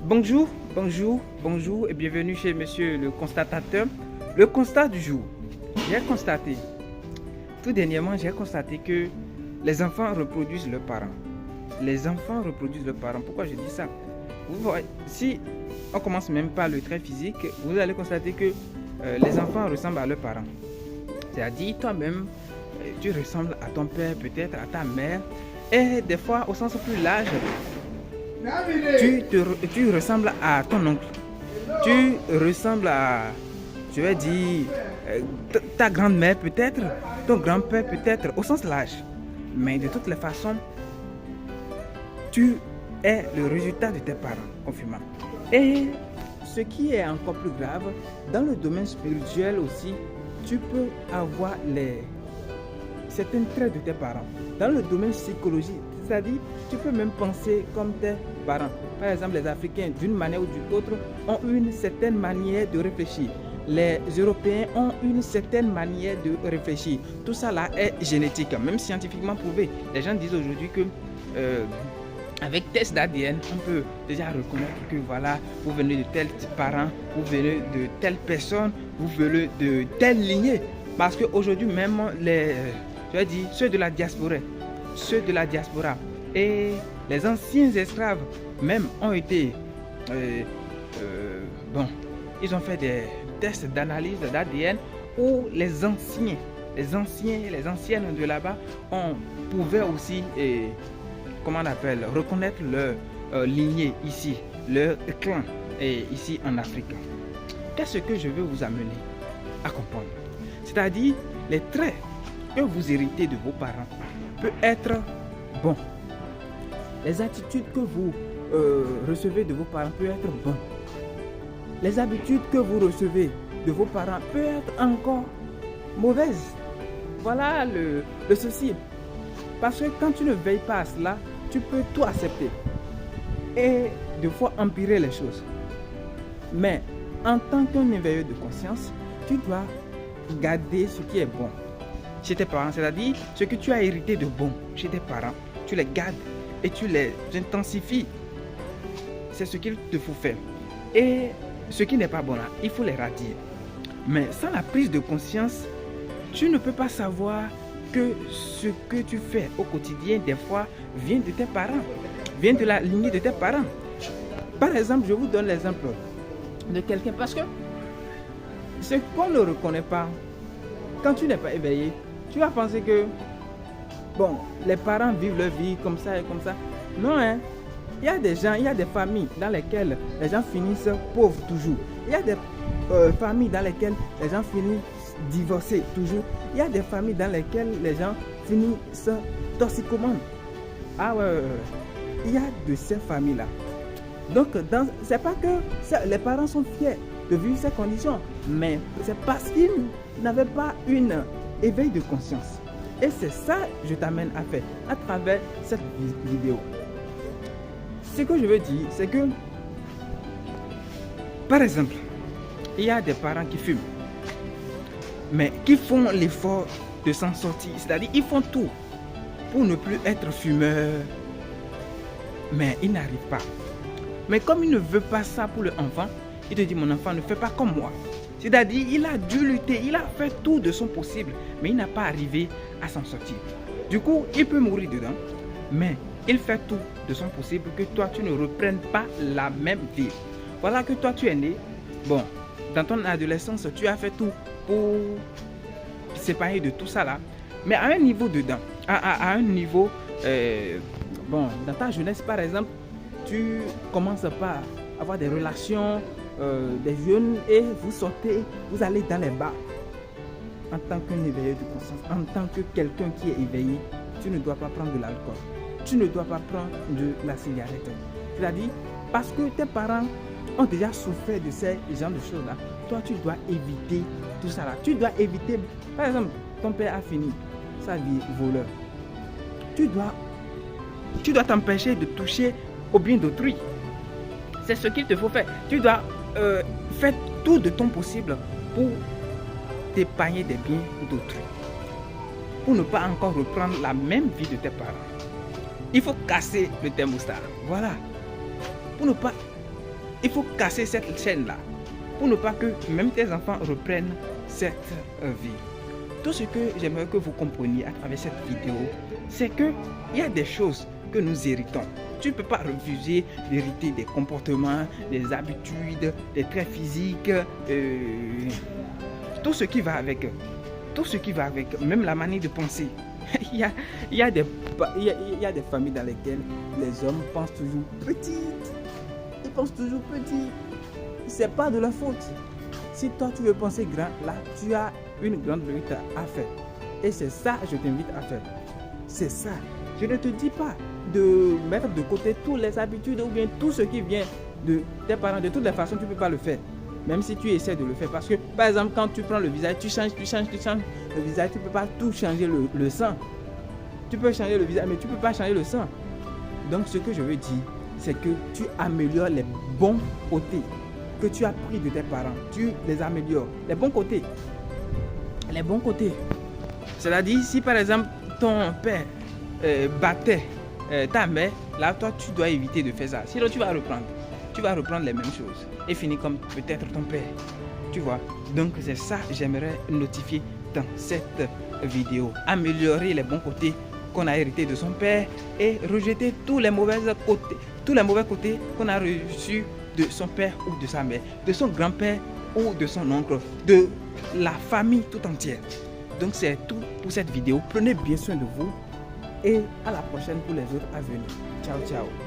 Bonjour, bonjour, bonjour et bienvenue chez Monsieur le constatateur. Le constat du jour. J'ai constaté, tout dernièrement, j'ai constaté que les enfants reproduisent leurs parents. Les enfants reproduisent leurs parents. Pourquoi je dis ça? Vous voyez, si on commence même par le trait physique, vous allez constater que les enfants ressemblent à leurs parents. C'est-à-dire, toi-même, tu ressembles à ton père, peut-être à ta mère, et des fois, au sens plus large, tu ressembles à ton oncle. Tu ressembles à, je vais dire, ta grand-mère peut-être, ton grand-père peut-être, au sens large. Mais de toutes les façons, tu es le résultat de tes parents, confirmant. Et ce qui est encore plus grave, dans le domaine spirituel aussi, tu peux avoir certains traits de tes parents. Dans le domaine psychologique, c'est-à-dire, tu peux même penser comme tes parents. Par exemple, les Africains, d'une manière ou d'une autre, ont une certaine manière de réfléchir. Les Européens ont une certaine manière de réfléchir. Tout ça là est génétique, même scientifiquement prouvé. Les gens disent aujourd'hui que avec test d'ADN, on peut déjà reconnaître que voilà, vous venez de tels parents, vous venez de telle personne, vous venez de telle lignée. Parce qu'aujourd'hui même, ceux de la diaspora et les anciens esclaves même ont été, ils ont fait des tests d'analyse d'ADN où les anciennes de là-bas, on pouvait aussi, reconnaître leur lignée ici, leur clan ici en Afrique. Qu'est-ce que je veux vous amener à comprendre? C'est-à-dire, les traits que vous héritez de vos parents peuvent être bons. Les attitudes que vous recevez de vos parents peuvent être bonnes. Les habitudes que vous recevez de vos parents peuvent être encore mauvaises. Voilà le souci. Parce que quand tu ne veilles pas à cela, tu peux tout accepter et des fois empirer les choses. Mais en tant qu'un éveilleur de conscience, tu dois garder ce qui est bon chez tes parents, c'est-à-dire ce que tu as hérité de bon chez tes parents, tu les gardes et tu les intensifies. C'est ce qu'il te faut faire. Et ce qui n'est pas bon là, il faut les radier. Mais sans la prise de conscience, tu ne peux pas savoir que ce que tu fais au quotidien, des fois, vient de tes parents, vient de la lignée de tes parents. Par exemple, je vous donne l'exemple de quelqu'un, parce que ce qu'on ne reconnaît pas, quand tu n'es pas éveillé, tu vas penser que, bon, les parents vivent leur vie comme ça et comme ça. Non, hein. Il y a des gens, il y a des familles dans lesquelles les gens finissent pauvres toujours. Il y a des familles dans lesquelles les gens finissent divorcés toujours. Il y a des familles dans lesquelles les gens finissent toxicomanes. Ah ouais. Il y a de ces familles-là. Donc, c'est pas que les parents sont fiers de vivre ces conditions, mais c'est parce qu'ils n'avaient pas une éveil de conscience. Et c'est ça que je t'amène à faire à travers cette vidéo. Ce que je veux dire, c'est que, par exemple, il y a des parents qui fument, mais qui font l'effort de s'en sortir. C'est-à-dire, ils font tout pour ne plus être fumeurs, mais ils n'arrivent pas. Mais comme il ne veut pas ça pour l'enfant, il te dit, mon enfant ne fait pas comme moi. C'est-à-dire, il a dû lutter, il a fait tout de son possible, mais il n'a pas arrivé à s'en sortir. Du coup, il peut mourir dedans, mais il fait tout de son possible que toi, tu ne reprennes pas la même vie. Voilà que toi, tu es né. Bon, dans ton adolescence, tu as fait tout pour s'épargner de tout ça là. Mais à un niveau dedans, à un niveau, dans ta jeunesse par exemple, tu commences par avoir des relations, des jeunes, et vous sortez, vous allez dans les bars. En tant qu'un éveillé de conscience, en tant que quelqu'un qui est éveillé, tu ne dois pas prendre de l'alcool. Tu ne dois pas prendre de la cigarette. C'est-à-dire, parce que tes parents ont déjà souffert de ces genres de choses-là, toi, tu dois éviter tout ça là. Tu dois éviter, par exemple, ton père a fini sa vie voleur. Tu dois t'empêcher de toucher au bien d'autrui. C'est ce qu'il te faut faire. Tu dois faire tout de ton possible pour t'épargner des biens d'autrui. Pour ne pas encore reprendre la même vie de tes parents. Il faut casser le thermostat. Voilà. Pour ne pas Il faut casser cette chaîne-là pour ne pas que même tes enfants reprennent cette vie. Tout ce que j'aimerais que vous compreniez à travers cette vidéo, c'est qu'il y a des choses que nous héritons. Tu ne peux pas refuser d'hériter des comportements, des habitudes, des traits physiques, tout ce qui va avec. Tout ce qui va avec, même la manière de penser. il y a des familles dans lesquelles les hommes pensent toujours petit. Ils pensent toujours petit. C'est pas de la faute. Si toi tu veux penser grand, là tu as une grande lutte à faire. Et c'est ça que je t'invite à faire. C'est ça. Je ne te dis pas de mettre de côté toutes les habitudes ou bien tout ce qui vient de tes parents. De toutes les façons, tu ne peux pas le faire. Même si tu essaies de le faire. Parce que, par exemple, quand tu prends le visage, tu changes le visage. Tu ne peux pas tout changer le sang. Tu peux changer le visage, mais tu ne peux pas changer le sang. Donc, ce que je veux dire, c'est que tu améliores les bons côtés que tu as pris de tes parents. Tu les améliores. Les bons côtés. Les bons côtés. C'est-à-dire, si par exemple, ton père battait ta mère, là, toi, tu dois éviter de faire ça. Sinon, tu vas reprendre. Tu vas reprendre les mêmes choses et finir comme peut-être ton père. Tu vois. Donc, c'est ça que j'aimerais notifier dans cette vidéo. Améliorer les bons côtés qu'on a hérités de son père et rejeter tous les mauvais côtés qu'on a reçus de son père ou de sa mère, de son grand-père ou de son oncle, de la famille tout entière. Donc, c'est tout pour cette vidéo. Prenez bien soin de vous et à la prochaine pour les autres à venir. Ciao, ciao.